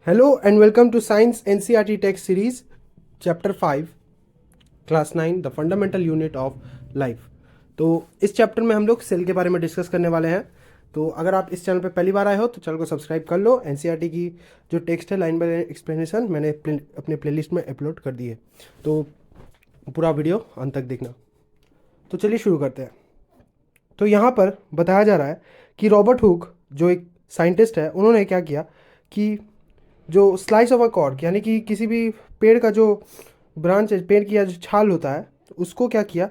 Hello and welcome to Science NCERT Text Series, Chapter 5, Class 9, The Fundamental Unit of Life। तो इस chapter में हम लोग cell के बारे में डिस्कस करने वाले हैं। तो अगर आप इस चैनल पर पहली बार आए हो तो चैनल को सब्सक्राइब कर लो। एनसीईआरटी की जो टेक्स्ट है लाइन बाय लाइन एक्सप्लेनेशन मैंने अपने प्लेलिस्ट में अपलोड कर दी है, तो पूरा वीडियो अंत तक देखना। तो चलिए शुरू करते हैं। तो यहाँ पर बताया जा रहा है कि रॉबर्ट हुक जो एक साइंटिस्ट है, उन्होंने क्या किया कि जो स्लाइस ऑफ अ कॉर्क यानी कि किसी भी पेड़ का जो ब्रांच है, पेड़ की या जो छाल होता है, तो उसको क्या किया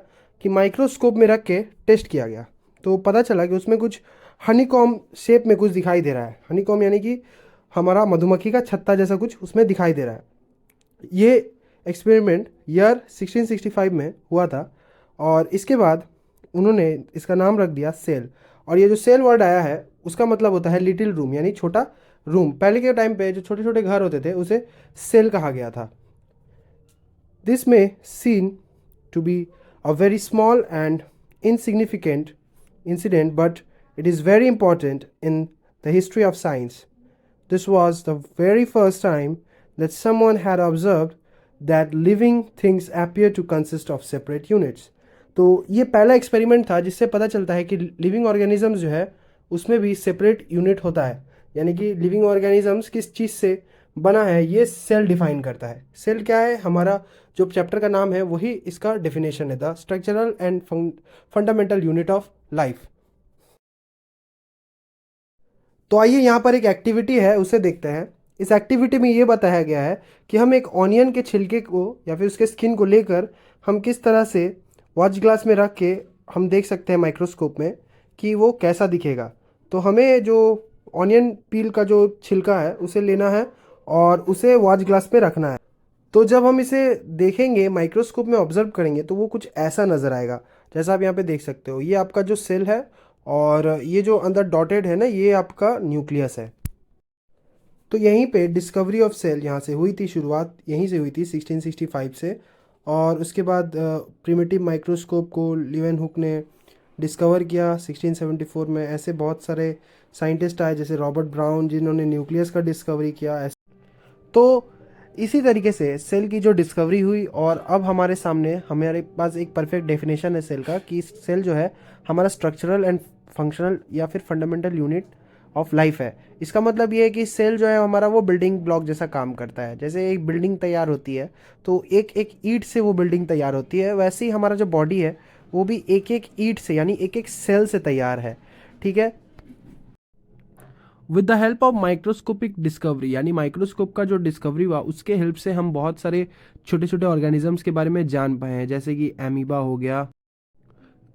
कि माइक्रोस्कोप में रख के टेस्ट किया गया। तो पता चला कि उसमें कुछ हनीकॉम शेप में कुछ दिखाई दे रहा है। हनीकॉम यानी कि हमारा मधुमक्खी का छत्ता जैसा कुछ उसमें दिखाई दे रहा है। ये एक्सपेरिमेंट ईयर 1665 में हुआ था और इसके बाद उन्होंने इसका नाम रख दिया सेल। और ये जो सेल वर्ड आया है उसका मतलब होता है लिटिल रूम यानी छोटा रूम। पहले के टाइम पे जो छोटे छोटे घर होते थे उसे सेल कहा गया था। This may seem to be a very small and insignificant incident, but it is very important in the history of science. This was the very first time that someone had observed that living things appear to consist of separate units. तो ये पहला experiment था जिससे पता चलता है कि living organisms जो है उसमें भी सेपरेट यूनिट होता है। यानी कि लिविंग ऑर्गेनिजम्स किस चीज़ से बना है ये सेल डिफाइन करता है। सेल क्या है, हमारा जो चैप्टर का नाम है वही इसका डेफिनेशन है, the structural and fundamental unit of life. तो आइए यहाँ पर एक एक्टिविटी है उसे देखते हैं। इस एक्टिविटी में ये बताया गया है कि हम एक ऑनियन के छिलके को या फिर उसके स्किन को लेकर हम किस तरह से वॉच ग्लास में रख के हम देख सकते हैं माइक्रोस्कोप में कि वो कैसा दिखेगा। तो हमें जो ऑनियन पील का जो छिलका है उसे लेना है और उसे वॉच ग्लास में रखना है। तो जब हम इसे देखेंगे माइक्रोस्कोप में ऑब्जर्व करेंगे तो वो कुछ ऐसा नज़र आएगा जैसा आप यहाँ पे देख सकते हो। ये आपका जो सेल है और ये जो अंदर डॉटेड है ना, ये आपका न्यूक्लियस है। तो यहीं पे डिस्कवरी ऑफ सेल यहाँ से हुई थी, शुरुआत यहीं से हुई थी 1665 से। और उसके बाद प्रिमिटिव माइक्रोस्कोप को लीवेनहुक ने डिस्कवर किया 1674 में। ऐसे बहुत सारे साइंटिस्ट आए जैसे रॉबर्ट ब्राउन जिन्होंने न्यूक्लियस का डिस्कवरी किया। तो इसी तरीके से सेल की जो डिस्कवरी हुई और अब हमारे पास एक परफेक्ट डेफिनेशन है सेल का कि सेल जो है हमारा स्ट्रक्चरल एंड फंक्शनल या फिर फंडामेंटल यूनिट ऑफ लाइफ है। इसका मतलब ये है कि सेल जो है हमारा वो बिल्डिंग ब्लॉक जैसा काम करता है। जैसे एक बिल्डिंग तैयार होती है तो एक एक ईंट से वो बिल्डिंग तैयार होती है, वैसे ही हमारा जो बॉडी है वो भी एक एक ईंट से यानी एक एक सेल से तैयार है। ठीक है। With the help of microscopic discovery यानी माइक्रोस्कोप का जो डिस्कवरी हुआ उसके हेल्प से हम बहुत सारे छोटे छोटे ऑर्गेनिजम्स के बारे में जान पाए हैं, जैसे कि एमीबा हो गया,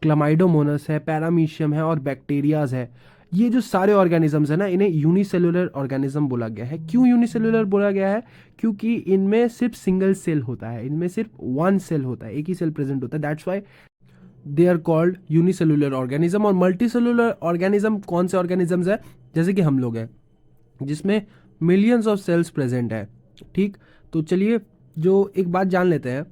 क्लामाइडोमोनस है, पैरामीशियम है और बैक्टीरियाज है। ये जो सारे ऑर्गेनिजम्स है ना, इन्हें यूनिसेलुलर ऑर्गेनिज्म बोला गया है। क्यों यूनिसेलुलर बोला गया है? क्योंकि इनमें सिर्फ सिंगल सेल होता है, इनमें सिर्फ वन सेल होता है, एक ही सेल प्रेजेंट होता है। That's why they are called unicellular organism. और मल्टीसेलुलर ऑर्गेनिज्म कौन से ऑर्गेनिजम्स है? जैसे कि हम लोग हैं जिसमें मिलियंस ऑफ सेल्स प्रेजेंट है। ठीक, तो चलिए जो एक बात जान लेते हैं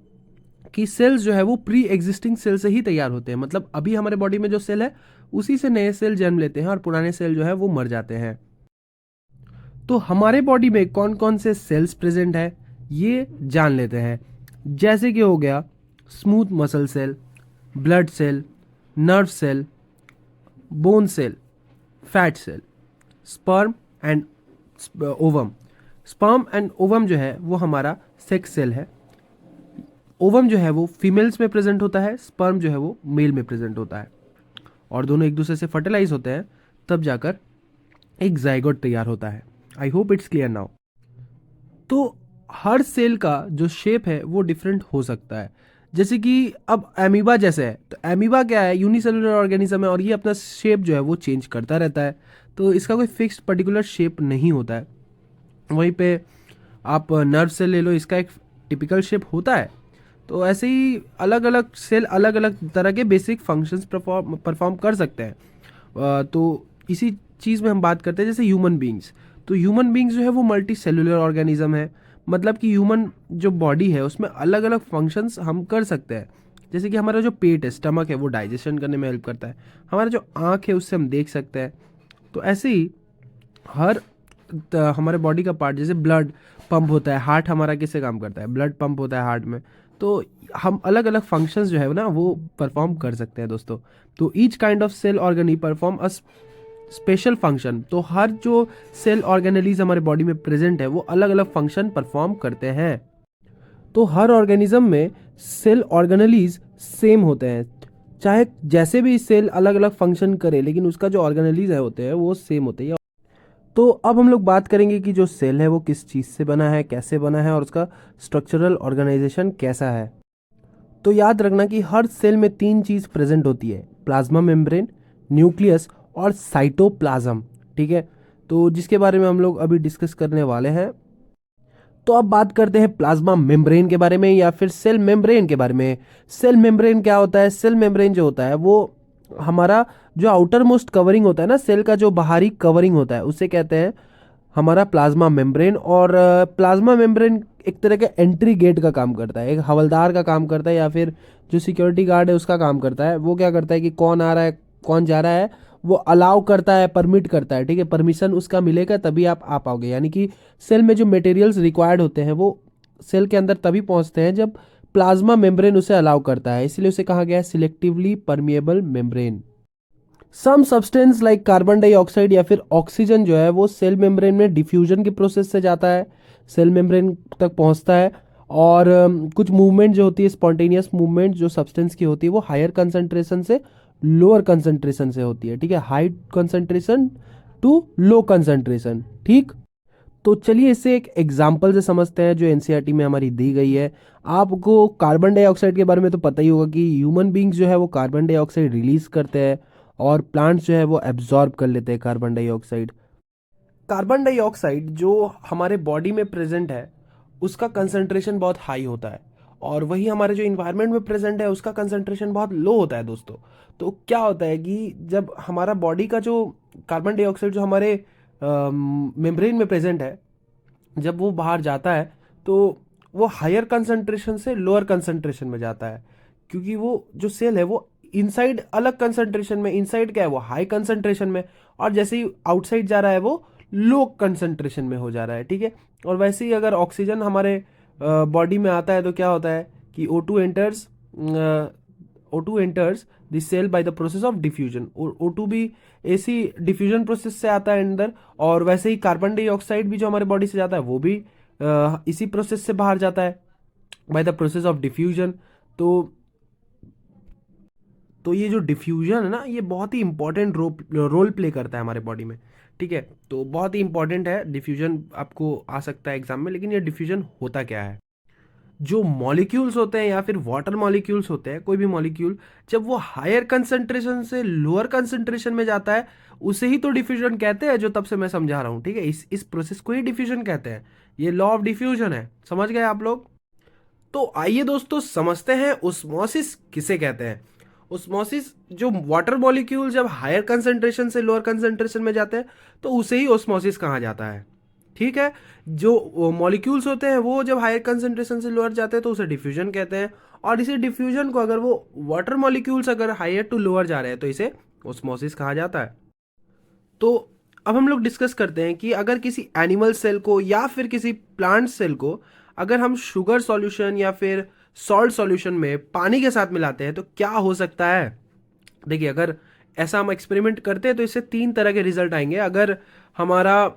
कि सेल्स जो है वो प्री एग्जिस्टिंग सेल से ही तैयार होते हैं। मतलब अभी हमारे बॉडी में जो सेल है उसी से नए सेल जन्म लेते हैं और पुराने सेल जो है वो मर जाते हैं। तो हमारे बॉडी में कौन कौन से सेल्स प्रेजेंट है ये जान लेते हैं। जैसे कि हो गया smooth muscle cell, blood cell, nerve cell, bone cell, fat cell, sperm and ovum. Sperm and ovum जो है वो हमारा सेक्स सेल है। ओवम जो है वो फीमेल्स में प्रेजेंट होता है, स्पर्म जो है वो मेल में प्रेजेंट होता है और दोनों एक दूसरे से फर्टिलाइज होते हैं, तब जाकर एक जाइगोट तैयार होता है। I hope it's clear now. तो हर सेल का जो शेप है वो डिफरेंट हो सकता है। जैसे कि अब एमीबा जैसे है, तो एमीबा क्या है? यूनिसेलुलर ऑर्गेनिज्म है और ये अपना शेप जो है वो चेंज करता रहता है। तो इसका कोई फिक्स्ड पर्टिकुलर शेप नहीं होता है। वहीं पे आप नर्व सेल ले लो, इसका एक टिपिकल शेप होता है। तो ऐसे ही अलग अलग सेल अलग अलग तरह के बेसिक फंक्शंस परफॉर्म कर सकते हैं। तो इसी चीज़ में हम बात करते हैं जैसे ह्यूमन बींग्स। तो ह्यूमन बींग्स जो है वो मल्टी सेलुलर ऑर्गेनिज्म है। मतलब कि ह्यूमन जो बॉडी है उसमें अलग अलग फंक्शंस हम कर सकते हैं। जैसे कि हमारा जो पेट है, स्टमक है, वो डाइजेशन करने में हेल्प करता है। हमारा जो आँख है उससे हम देख सकते हैं। तो ऐसे ही हर हमारे बॉडी का पार्ट, जैसे ब्लड पंप होता है, हार्ट हमारा किससे काम करता है, ब्लड पंप होता है हार्ट में। तो हम अलग अलग फंक्शंस जो है ना वो परफॉर्म कर सकते हैं दोस्तों। तो each kind of cell organelle perform a special function. तो हर जो सेल ऑर्गेनलीज हमारे बॉडी में प्रेजेंट है वो अलग अलग फंक्शन परफॉर्म करते हैं। तो हर ऑर्गेनिज्म में सेल ऑर्गेनलीज सेम होते हैं, चाहे जैसे भी सेल अलग अलग फंक्शन करे लेकिन उसका जो ऑर्गेनलीज है होते हैं वो सेम होते हैं। तो अब हम लोग बात करेंगे कि जो सेल है वो किस चीज़ से बना है, कैसे बना है और उसका स्ट्रक्चरल ऑर्गेनाइजेशन कैसा है। तो याद रखना कि हर सेल में तीन चीज़ प्रेजेंट होती है, प्लाज्मा मेम्ब्रेन, न्यूक्लियस और साइटोप्लाज्म। ठीक है, तो जिसके बारे में हम लोग अभी डिस्कस करने वाले हैं। तो अब बात करते हैं प्लाज्मा मेम्ब्रेन के बारे में या फिर सेल मेम्ब्रेन के बारे में। सेल मेम्ब्रेन क्या होता है? सेल मेम्ब्रेन जो होता है वो हमारा जो आउटर मोस्ट कवरिंग होता है ना, सेल का जो बाहरी कवरिंग होता है उसे कहते हैं हमारा प्लाज्मा मेम्ब्रेन। और प्लाज्मा मेम्ब्रेन एक तरह के एंट्री गेट का काम करता है, एक हवलदार का काम करता है या फिर जो सिक्योरिटी गार्ड है उसका काम करता है। वो क्या करता है कि कौन आ रहा है कौन जा रहा है वो अलाउ करता है, परमिट करता है। ठीक है, परमिशन उसका मिलेगा तभी आप आ पाओगे। यानी कि सेल में जो मटेरियल्स रिक्वायर्ड होते हैं वो सेल के अंदर तभी पहुंचते हैं जब प्लाज्मा मेम्ब्रेन उसे अलाउ करता है, इसलिए उसे कहा गया है selectively permeable membrane. Some substance like carbon dioxide या फिर ऑक्सीजन जो है वो सेल मेम्ब्रेन में डिफ्यूजन के प्रोसेस से जाता है, सेल मेम्ब्रेन तक पहुंचता है। और कुछ मूवमेंट जो होती है, स्पॉन्टेनियस मूवमेंट जो सब्सटेंस की होती है वो हायर कंसंट्रेशन से लोअर कंसंट्रेशन से होती है। ठीक है, high concentration to low concentration. ठीक, तो चलिए इसे एक एग्जाम्पल से समझते हैं जो एनसीईआरटी में हमारी दी गई है। आपको कार्बन डाइऑक्साइड के बारे में तो पता ही होगा कि ह्यूमन बींग्स जो है वो कार्बन डाइऑक्साइड रिलीज करते हैं और प्लांट्स जो है वो एब्जॉर्ब कर लेते हैं कार्बन डाइऑक्साइड। कार्बन डाइऑक्साइड जो हमारे बॉडी में प्रेजेंट है उसका कंसंट्रेशन बहुत हाई होता है और वही हमारे जो इन्वायरमेंट में प्रेजेंट है उसका कंसंट्रेशन बहुत लो होता है दोस्तों। तो क्या होता है कि जब हमारा बॉडी का जो कार्बन डाइऑक्साइड जो हमारे मेम्ब्रेन में प्रेजेंट है, जब वो बाहर जाता है तो वो हायर कंसंट्रेशन से लोअर कंसंट्रेशन में जाता है, क्योंकि वो जो सेल है वो इनसाइड अलग कंसंट्रेशन में, इनसाइड क्या है वो हाई कंसंट्रेशन में, और जैसे ही आउटसाइड जा रहा है वो लो कंसंट्रेशन में हो जा रहा है। ठीक है, और वैसे ही अगर ऑक्सीजन हमारे बॉडी में आता है तो क्या होता है कि O2 enters the cell by the process of diffusion. O2 भी ऐसी डिफ्यूजन प्रोसेस से आता है अंदर, और वैसे ही कार्बन डाइऑक्साइड भी जो हमारे बॉडी से जाता है वो भी इसी प्रोसेस से बाहर जाता है bye the process of diffusion. तो तो ये जो डिफ्यूजन है ना ये बहुत ही इंपॉर्टेंट रोल प्ले करता है हमारे बॉडी में। ठीक है, तो बहुत ही इंपॉर्टेंट है डिफ्यूजन, आपको आ सकता है एग्जाम में। लेकिन ये डिफ्यूजन होता क्या है? जो मॉलिक्यूल्स होते हैं या फिर वाटर मॉलिक्यूल्स होते हैं, कोई भी मॉलिक्यूल जब वो हायर कंसंट्रेशन से लोअर कंसंट्रेशन में जाता है उसे ही तो डिफ्यूजन कहते हैं, जो तब से मैं समझा रहा हूँ। ठीक है, इस प्रोसेस को ही डिफ्यूजन कहते हैं। ये लॉ ऑफ डिफ्यूजन है, समझ गए आप लोग? तो आइए दोस्तों समझते हैं ओस्मोसिस किसे कहते हैं। ओस्मोसिस, जो वाटर मॉलिक्यूल जब हायर कंसंट्रेशन से लोअर कंसंट्रेशन में जाते हैं तो उसे ही ओस्मोसिस कहा जाता है। ठीक है, जो मॉलिक्यूल्स होते हैं वो जब हायर कंसंट्रेशन से लोअर जाते हैं तो उसे डिफ्यूजन कहते हैं, और इसी डिफ्यूजन को अगर वो वाटर मॉलिक्यूल्स अगर हायर टू लोअर जा रहे हैं तो इसे ओस्मोसिस कहा जाता है। तो अब हम लोग डिस्कस करते हैं कि अगर किसी एनिमल सेल को या फिर किसी प्लांट सेल को अगर हम शुगर सॉल्यूशन या फिर सॉल्ट सॉल्यूशन में पानी के साथ मिलाते हैं तो क्या हो सकता है। देखिए, अगर ऐसा हम एक्सपेरिमेंट करते हैं तो इससे तीन तरह के रिजल्ट आएंगे। अगर हमारा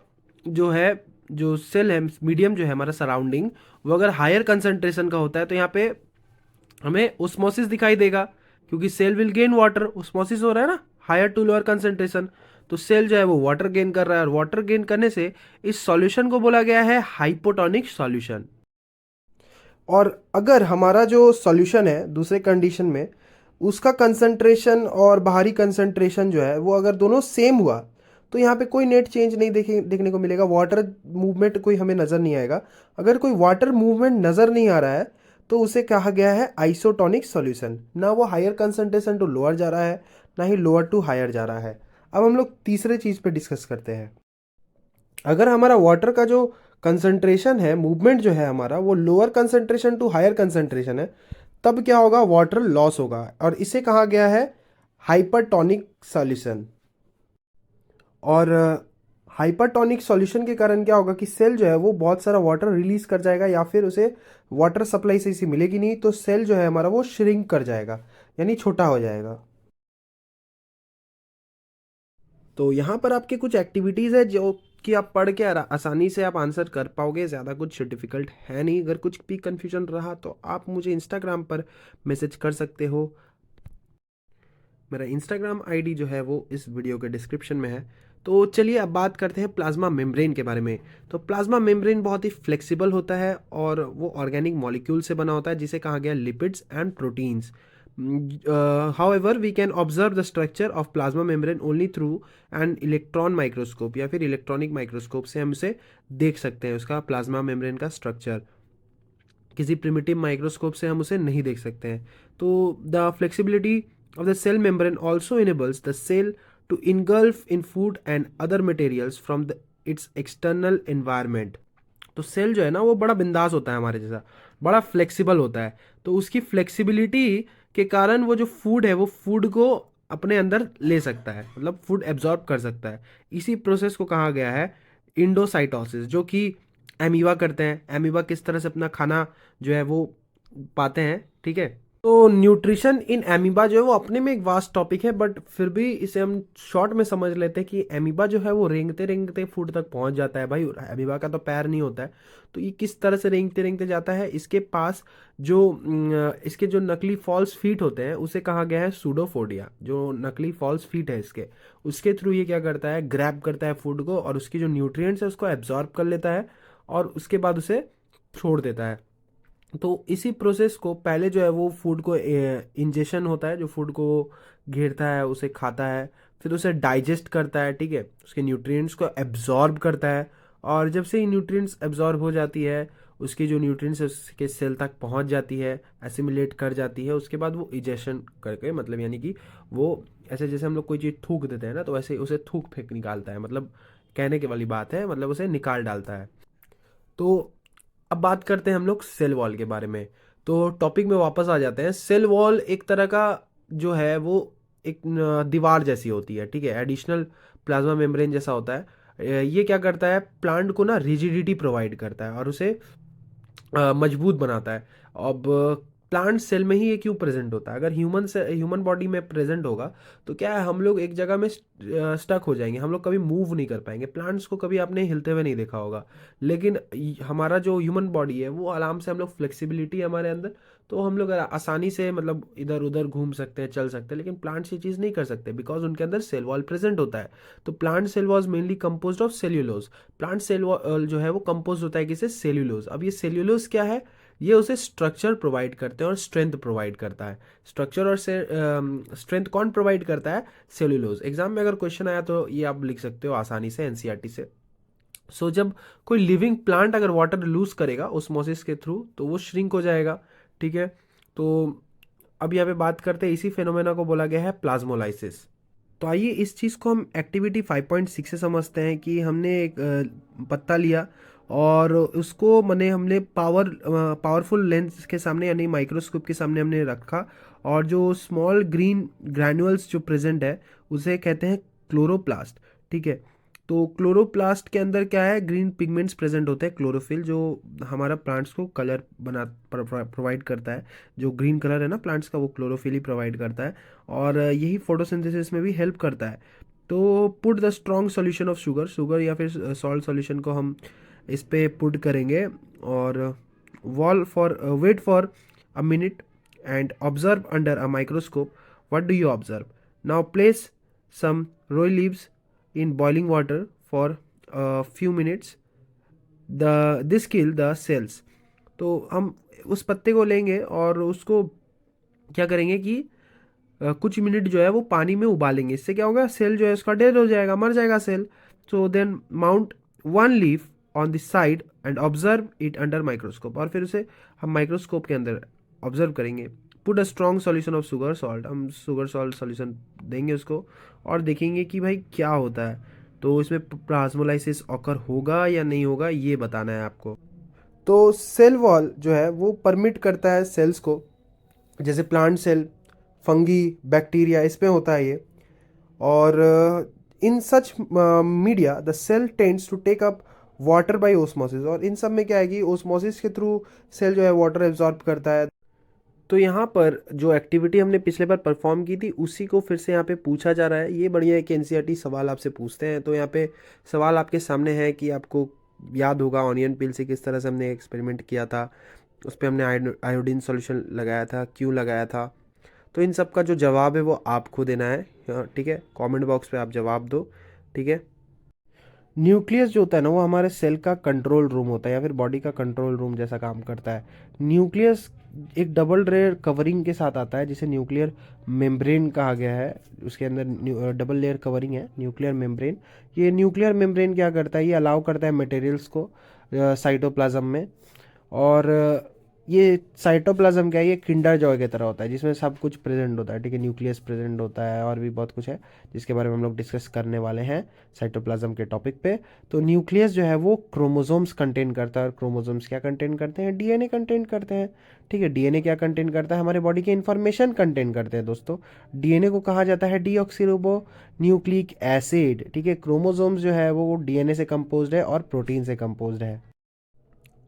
जो है जो सेल है, मीडियम जो है हमारा सराउंडिंग, वो अगर हायर कंसंट्रेशन का होता है तो यहाँ पे हमें ओस्मोसिस दिखाई देगा, क्योंकि cell will gain water, osmosis हो रहा है ना, हायर टू लोअर कंसंट्रेशन। तो सेल जो है वो वाटर गेन कर रहा है और वाटर गेन करने से इस सॉल्यूशन को बोला गया है हाइपोटोनिक सॉल्यूशन। और अगर हमारा जो सॉल्यूशन है दूसरे कंडीशन में उसका कंसंट्रेशन और बाहरी कंसंट्रेशन जो है वो अगर दोनों सेम हुआ तो यहाँ पे कोई नेट चेंज नहीं देखने को मिलेगा, वाटर मूवमेंट कोई हमें नज़र नहीं आएगा। अगर कोई वाटर मूवमेंट नज़र नहीं आ रहा है तो उसे कहा गया है आइसोटोनिक सॉल्यूशन। ना वो हायर कंसंट्रेशन टू लोअर जा रहा है ना ही लोअर टू हायर जा रहा है। अब हम लोग तीसरे चीज़ पे डिस्कस करते हैं। अगर हमारा वाटर का जो कंसंट्रेशन है, मूवमेंट जो है हमारा वो lower concentration to higher concentration है, तब क्या होगा, वाटर लॉस होगा, और इसे कहा गया है हाइपरटोनिक सॉल्यूशन। और हाइपरटोनिक सॉल्यूशन के कारण क्या होगा कि सेल जो है वो बहुत सारा वाटर रिलीज कर जाएगा, या फिर उसे वाटर सप्लाई से इसी मिलेगी नहीं, तो सेल जो है हमारा वो श्रिंक कर जाएगा, यानी छोटा हो जाएगा। तो यहाँ पर आपके कुछ एक्टिविटीज़ है जो कि आप पढ़ के आसानी से आप आंसर कर पाओगे, ज़्यादा कुछ डिफ़िकल्ट है नहीं। अगर कुछ भी कन्फ्यूजन रहा तो आप मुझे इंस्टाग्राम पर मैसेज कर सकते हो। मेरा इंस्टाग्राम आईडी जो है वो इस वीडियो के डिस्क्रिप्शन में है। तो चलिए अब बात करते हैं प्लाज्मा मेम्ब्रेन के बारे में। तो प्लाज्मा मेम्ब्रेन बहुत ही फ्लेक्सिबल होता है और वो ऑर्गेनिक मॉलिक्यूल से बना होता है, जिसे कहा गया lipids and proteins. However we can observe the structure of plasma membrane only through an electron microscope, या फिर इलेक्ट्रॉनिक माइक्रोस्कोप से हम इसे देख सकते हैं, उसका प्लाज्मा मेम्ब्रेन का स्ट्रक्चर। किसी प्रिमिटिव माइक्रोस्कोप से हम उसे नहीं देख सकते हैं। तो the flexibility of the cell membrane also enables the cell to engulf in food and other materials from its external environment। तो सेल जो है ना वो बड़ा बिंदास होता है, हमारे जैसा बड़ा फ्लेक्सिबल होता है। तो उसकी फ्लेक्सिबिलिटी के कारण वो जो फूड है वो फूड को अपने अंदर ले सकता है, मतलब फूड एब्जॉर्ब कर सकता है। इसी प्रोसेस को कहा गया है इंडोसाइटोसिस, जो कि एमीबा करते हैं। एमीबा किस तरह से अपना खाना जो है वो पाते हैं, ठीक है। तो न्यूट्रिशन इन एमीबा जो है वो अपने में एक वास्ट टॉपिक है, बट फिर भी इसे हम शॉर्ट में समझ लेते हैं कि एमीबा जो है वो रेंगते रेंगते फूड तक पहुंच जाता है। भाई एमीबा का तो पैर नहीं होता है, तो ये किस तरह से रेंगते रेंगते जाता है। इसके पास जो इसके जो नकली फॉल्स फीट होते हैं उसे कहा गया है सूडोफोडिया। जो नकली फॉल्स फीट है इसके, उसके थ्रू ये क्या करता है, ग्रैब करता है फूड को और उसकी जो न्यूट्रिएंट्स है उसको एब्जॉर्ब कर लेता है और उसके बाद उसे छोड़ देता है। तो इसी प्रोसेस को पहले जो है वो फूड को इंजेशन होता है, जो फूड को घेरता है उसे खाता है, फिर उसे डाइजेस्ट करता है, ठीक है, उसके न्यूट्रिएंट्स को एब्जॉर्ब करता है। और जब से ये न्यूट्रिएंट्स एब्जॉर्ब हो जाती है, उसकी जो न्यूट्रिएंट्स उसके सेल तक पहुंच जाती है, एसिमिलेट कर जाती है, उसके बाद वो इजेशन करके, मतलब यानी कि वो ऐसे जैसे हम लोग कोई चीज़ थूक देते हैं ना, तो वैसे उसे थूक फेंक निकालता है, मतलब कहने के वाली बात है, मतलब उसे निकाल डालता है। तो अब बात करते हैं हम लोग सेल वॉल के बारे में। तो टॉपिक में वापस आ जाते हैं। सेल वॉल एक तरह का जो है वो एक दीवार जैसी होती है, ठीक है, एडिशनल प्लाज्मा मेम्ब्रेन जैसा होता है। ये क्या करता है, प्लांट को ना रिजिडिटी प्रोवाइड करता है और उसे मजबूत बनाता है। अब प्लांट सेल में ही ये क्यों प्रेजेंट होता है? अगर ह्यूमन बॉडी में प्रेजेंट होगा तो क्या है, हम लोग एक जगह में स्टक हो जाएंगे, हम लोग कभी मूव नहीं कर पाएंगे। प्लांट्स को कभी आपने हिलते हुए नहीं देखा होगा, लेकिन हमारा जो ह्यूमन बॉडी है वो आराम से, हम लोग फ्लेक्सिबिलिटी है हमारे अंदर, तो हम लोग आसानी से मतलब इधर उधर घूम सकते हैं, चल सकते हैं। लेकिन प्लांट्स ये चीज़ नहीं कर सकते बिकॉज उनके अंदर सेल वॉल प्रेजेंट होता है। तो plant cell was mainly composed of cellulose. Plant cell wall जो है वो कंपोज होता है किसे, सेल्यूलोज। अब ये सेल्यूलोज क्या है, ये उसे स्ट्रक्चर प्रोवाइड करते हैं और स्ट्रेंथ प्रोवाइड करता है। स्ट्रक्चर और स्ट्रेंथ कौन प्रोवाइड करता है, सेल्यूलोज। एग्जाम में अगर क्वेश्चन आया तो ये आप लिख सकते हो आसानी से एनसीईआरटी से। सो जब कोई लिविंग प्लांट अगर वाटर लूज करेगा ओस्मोसिस के थ्रू तो वो श्रिंक हो जाएगा, ठीक है। तो अब यहाँ पे बात करते हैं, इसी फेनोमेना को बोला गया है प्लाज्मोलाइसिस। तो आइए इस चीज़ को हम एक्टिविटी 5.6 से समझते हैं कि हमने एक पत्ता लिया और उसको मैंने हमने पावरफुल लेंस के सामने यानी माइक्रोस्कोप के सामने हमने रखा, और जो स्मॉल ग्रीन ग्रैन्युअल्स जो प्रेजेंट है उसे कहते हैं क्लोरोप्लास्ट, ठीक है। तो क्लोरोप्लास्ट के अंदर क्या है, ग्रीन पिगमेंट्स प्रेजेंट होते हैं, क्लोरोफिल, जो हमारा प्लांट्स को कलर प्रोवाइड करता है। जो ग्रीन कलर है ना प्लांट्स का, वो क्लोरोफिल ही प्रोवाइड करता है और यही फोटोसिंथेसिस में भी हेल्प करता है। तो put the strong solution of sugar या फिर सॉल्ट सॉल्यूशन को हम इस पे पुट करेंगे और wait for a minute and observe under a microscope. What do you observe? Now place some roy leaves in boiling water for a few minutes, this kill the cells। तो हम उस पत्ते को लेंगे और उसको क्या करेंगे कि कुछ मिनट जो है वो पानी में उबालेंगे। इससे क्या होगा, सेल जो है उसका डेड हो जाएगा, मर जाएगा cell. So then mount one leaf on the side and observe it under microscope. और फिर उसे हम माइक्रोस्कोप के अंदर ऑब्जर्व करेंगे। Put a strong solution of sugar salt, हम शुगर सॉल्ट सॉल्यूशन देंगे उसको और देखेंगे कि भाई क्या होता है। तो इसमें प्लाज्मोलाइसिस ऑकर होगा या नहीं होगा, ये बताना है आपको। तो सेल वॉल जो है वो परमिट करता है सेल्स को, जैसे प्लांट सेल, फंगी, बैक्टीरिया, इसमें होता है ये। और in such media the cell tends to take up water by osmosis, और इन सब में क्या है कि ओस्मोसिस के थ्रू सेल जो है वाटर एब्जॉर्ब करता है। तो यहाँ पर जो एक्टिविटी हमने पिछले बार परफॉर्म की थी उसी को फिर से यहाँ पे पूछा जा रहा है। ये बढ़िया है कि एनसीईआरटी सवाल आपसे पूछते हैं। तो यहाँ पे सवाल आपके सामने है कि आपको याद होगा ऑनियन पिल से किस तरह से हमने एक्सपेरिमेंट किया था, उस पर हमने आयोडीन सॉल्यूशन लगाया था, क्यों लगाया था। तो इन सब का जो जवाब है वो आपको देना है, ठीक है, कमेंट बॉक्स पे आप जवाब दो, ठीक है। न्यूक्लियस जो होता है ना वो हमारे सेल का कंट्रोल रूम होता है या फिर बॉडी का कंट्रोल रूम जैसा काम करता है। न्यूक्लियस एक डबल लेयर कवरिंग के साथ आता है जिसे न्यूक्लियर मेम्ब्रेन कहा गया है। उसके अंदर डबल लेयर कवरिंग है न्यूक्लियर मेम्ब्रेन। ये न्यूक्लियर मेम्ब्रेन क्या करता है, ये अलाउ करता है मटेरियल्स को साइटोप्लाज्म में। और ये साइटोप्लाज्म क्या है, ये किंडर जॉय की तरह होता है जिसमें सब कुछ प्रेजेंट होता है, ठीक है। न्यूक्लियस प्रेजेंट होता है और भी बहुत कुछ है जिसके बारे में हम लोग डिस्कस करने वाले हैं साइटोप्लाज्म के टॉपिक पे। तो न्यूक्लियस जो है वो क्रोमोसोम्स कंटेन करता है, और क्रोमोसोम्स क्या कंटेन करते हैं, डीएनए कंटेन करते हैं, ठीक है। डीएनए क्या कंटेन करता है, हमारे बॉडी के इन्फॉर्मेशन कंटेन करते हैं दोस्तों। डीएनए को कहा जाता है डीऑक्सीरिबो न्यूक्लिक एसिड, ठीक है। क्रोमोसोम्स जो है वो डीएनए से कंपोज्ड है और प्रोटीन से कंपोज्ड है।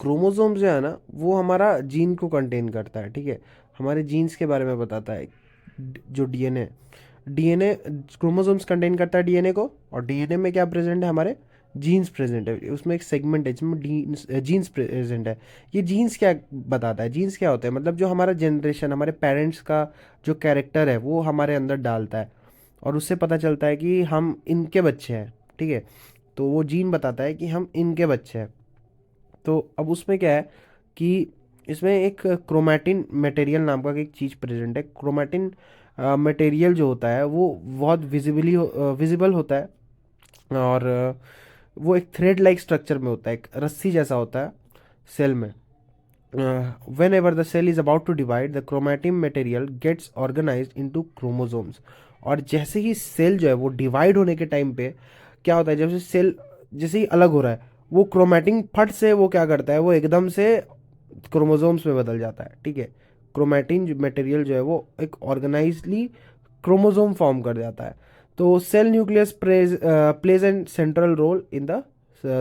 क्रोमोसोम्स जो है ना वो हमारा जीन को कंटेन करता है, ठीक है, हमारे जीन्स के बारे में बताता है। जो डीएनए डीएनए क्रोमोसोम्स कंटेन करता है डीएनए को, और डीएनए में क्या प्रेजेंट है, हमारे जीन्स प्रेजेंट है। उसमें एक सेगमेंट है जिसमें जीन्स प्रेजेंट है। ये जीन्स क्या बताता है, जीन्स क्या होता है, मतलब जो हमारा जनरेशन, हमारे पेरेंट्स का जो कैरेक्टर है वो हमारे अंदर डालता है, और उससे पता चलता है कि हम इनके बच्चे हैं, ठीक है। तो वो जीन बताता है कि हम इनके बच्चे हैं। तो अब उसमें क्या है कि इसमें एक क्रोमैटिन मटेरियल नाम का एक चीज़ प्रेजेंट है। क्रोमैटिन मटेरियल जो होता है वो बहुत विजिबल होता है, और वो एक थ्रेड लाइक स्ट्रक्चर में होता है, एक रस्सी जैसा होता है सेल में। Whenever the cell is about to divide the chromatin material gets organised into chromosomes. और जैसे ही सेल जो है वो डिवाइड होने के टाइम पे क्या होता है, जब से सेल जैसे ही अलग हो रहा है वो क्रोमैटिन फट से वो क्या करता है, वो एकदम से क्रोमोसोम्स में बदल जाता है, ठीक है। क्रोमैटिन मटेरियल जो है वो एक ऑर्गेनाइजली क्रोमोसोम फॉर्म कर जाता है। तो cell nucleus plays an central role in the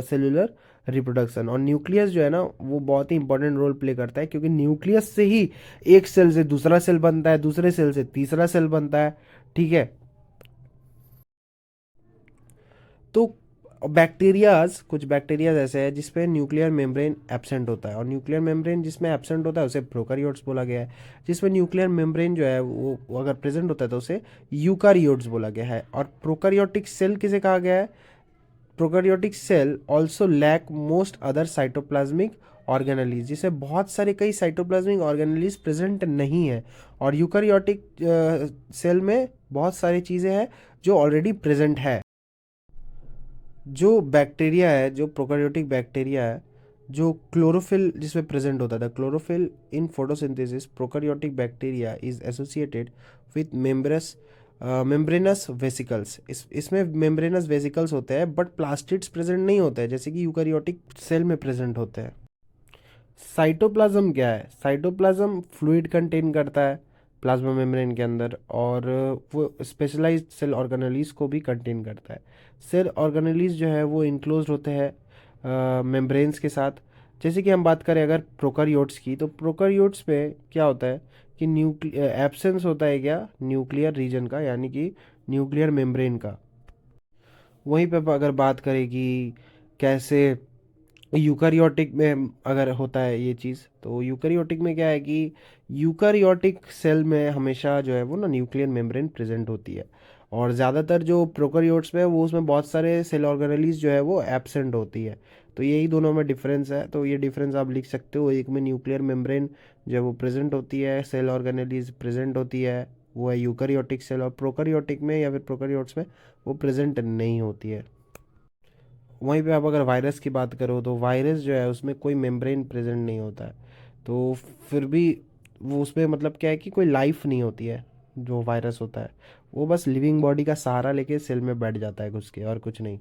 cellular reproduction. और न्यूक्लियस जो है ना वो बहुत ही इंपॉर्टेंट रोल प्ले करता है, क्योंकि न्यूक्लियस से ही एक सेल से दूसरा सेल बनता है, दूसरे सेल से तीसरा सेल बनता है, ठीक है। तो बैक्टीरियाज, कुछ बैक्टीरियाज ऐसे हैं जिसपे न्यूक्लियर मेम्ब्रेन एब्सेंट होता है, और न्यूक्लियर मेम्ब्रेन जिसमें एब्सेंट होता है उसे प्रोकैरियोट्स बोला गया है। जिसमें न्यूक्लियर मेम्ब्रेन जो है वो अगर प्रेजेंट होता है तो उसे यूकारियोट्स बोला गया है। और प्रोकैरियोटिक सेल किसे कहा गया है, prokaryotic cell also lack most other cytoplasmic organelles, जिसे बहुत सारे कई साइटोप्लाज्मिक ऑर्गेनेलीज प्रेजेंट नहीं है। और यूकारियोटिक सेल में बहुत सारी चीज़ें हैं जो ऑलरेडी प्रेजेंट है। जो बैक्टीरिया है, जो प्रोकैरियोटिक बैक्टीरिया है, जो क्लोरोफिल जिसमें प्रेजेंट होता था, chlorophyll in photosynthesis, prokaryotic bacteria is associated with membranes vesicles. इसमें मेम्ब्रेनस वेसिकल्स होते हैं बट प्लास्टिड्स प्रेजेंट नहीं होते हैं जैसे कि यूकारियोटिक सेल में प्रेजेंट होते हैं। साइटोप्लाज्म क्या है, साइटोप्लाज्म फ्लूइड कंटेन करता है प्लाज्मा मेम्ब्रेन के अंदर, और वो स्पेशलाइज्ड सेल ऑर्गेनेलीज को भी कंटेन करता है। सेल ऑर्गेनेलीज जो है वो इनक्लोज्ड होते हैं मेम्ब्रेन्स के साथ। जैसे कि हम बात करें अगर प्रोकैरियोट्स की, तो प्रोकैरियोट्स में क्या होता है कि एब्सेंस होता है क्या, न्यूक्लियर रीजन का, यानी कि न्यूक्लियर मेम्ब्रेन का। वहीं पे अगर बात करें कि कैसे यूकारियोटिक में अगर होता है ये चीज़, तो यूकारियोटिक में क्या है कि यूकारियोटिक सेल में हमेशा जो है वो ना न्यूक्लियर मेम्ब्रेन प्रेजेंट होती है, और ज़्यादातर जो प्रोकैरियोट्स में है वो उसमें बहुत सारे सेल ऑर्गेनेलीज जो है वो एब्सेंट होती है। तो यही दोनों में डिफरेंस है, तो ये डिफरेंस आप लिख सकते हो। एक में न्यूक्लियर मेम्ब्रेन जो है वो प्रेजेंट होती है, सेल ऑर्गेनेलीज प्रेजेंट होती है, वो है यूकारियोटिक सेल, और प्रोकैरियोटिक में या फिर प्रोकैरियोट्स में वो प्रेजेंट नहीं होती है। वहीं पे आप अगर वायरस की बात करो तो वायरस जो है उसमें कोई मेम्ब्रेन प्रेजेंट नहीं होता है, तो फिर भी वो उसमें मतलब क्या है कि कोई लाइफ नहीं होती है। जो वायरस होता है वो बस लिविंग बॉडी का सहारा लेके सेल में बैठ जाता है घुस के, और कुछ नहीं।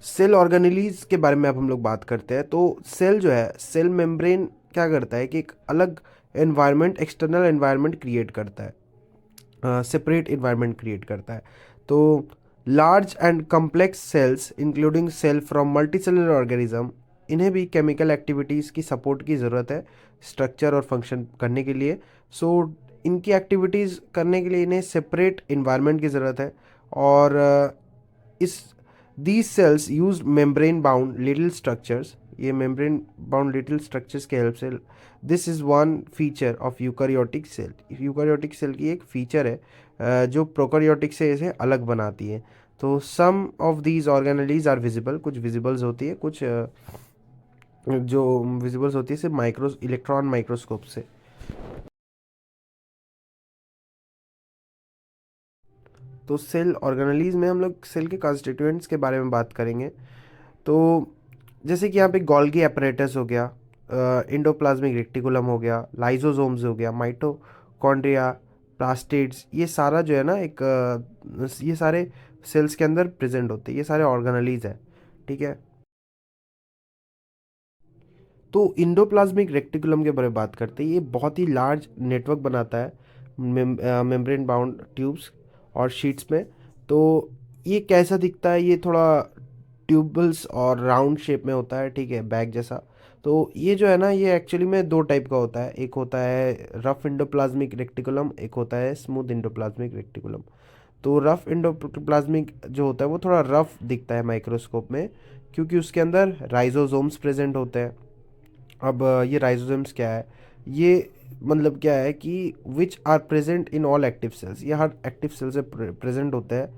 सेल ऑर्गेनेलीज के बारे में अब हम लोग बात करते हैं। तो सेल जो है, सेल मेम्ब्रेन क्या करता है कि एक अलग एनवायरनमेंट, एक्सटर्नल एनवायरनमेंट क्रिएट करता है। सेपरेट इन्वायरमेंट क्रिएट करता है। तो large and complex cells including cell from multicellular organism, इन्हें भी केमिकल एक्टिविटीज़ की सपोर्ट की ज़रूरत है स्ट्रक्चर और फंक्शन करने के लिए। सो इनकी एक्टिविटीज़ करने के लिए इन्हें सेपरेट इन्वायरमेंट की ज़रूरत है। और इस these cells use membrane bound little structures, ये मेम्ब्रेन बाउंड लिटिल स्ट्रक्चर्स के हेल्प से, this is one feature of eukaryotic cell. Eukaryotic cell की एक फीचर है जो प्रोकारियोटिक से इसे अलग बनाती है। तो some of these organelles are visible, कुछ विजिबल्स होती है, कुछ जो विजिबल्स होती है सिर्फ इलेक्ट्रॉन माइक्रोस्कोप से। तो सेल ऑर्गेनेलीज में हम लोग सेल के कॉन्स्टिट्यूएंट्स के बारे में बात करेंगे। तो जैसे कि यहाँ पे गोल्गी अपरेटस हो गया, इंडोप्लाज्मिक रेटिकुलम हो गया, लाइजोसोम्स हो गया, माइटोकॉन्ड्रिया, प्लास्टिड्स, ये सारा जो है ना एक ये सारे सेल्स के अंदर प्रेजेंट होते हैं, ये सारे ऑर्गेनेलीज है। ठीक है। तो इंडोप्लाज्मिक रेक्टिकुलम के बारे में बात करते हैं। ये बहुत ही लार्ज नेटवर्क बनाता है मेम्ब्रेन बाउंड ट्यूब्स और शीट्स में। तो ये कैसा दिखता है, ये थोड़ा ट्यूबल्स और राउंड शेप में होता है, ठीक है, बैग जैसा। तो ये जो है ना, ये एक्चुअली में दो टाइप का होता है, एक होता है रफ इंडोप्लाज्मिक रेक्टिकुलम, एक होता है स्मूथ इंडोप्लाज्मिक रेक्टिकुलम। तो रफ इंडोप्लाज्मिक जो होता है वो थोड़ा रफ दिखता है माइक्रोस्कोप में, क्योंकि उसके अंदर राइजोसोम्स प्रेजेंट होते हैं। अब ये राइजोसोम्स क्या है, ये मतलब क्या है कि which are present in all active cells, ये हर एक्टिव सेल से प्रेजेंट होते हैं।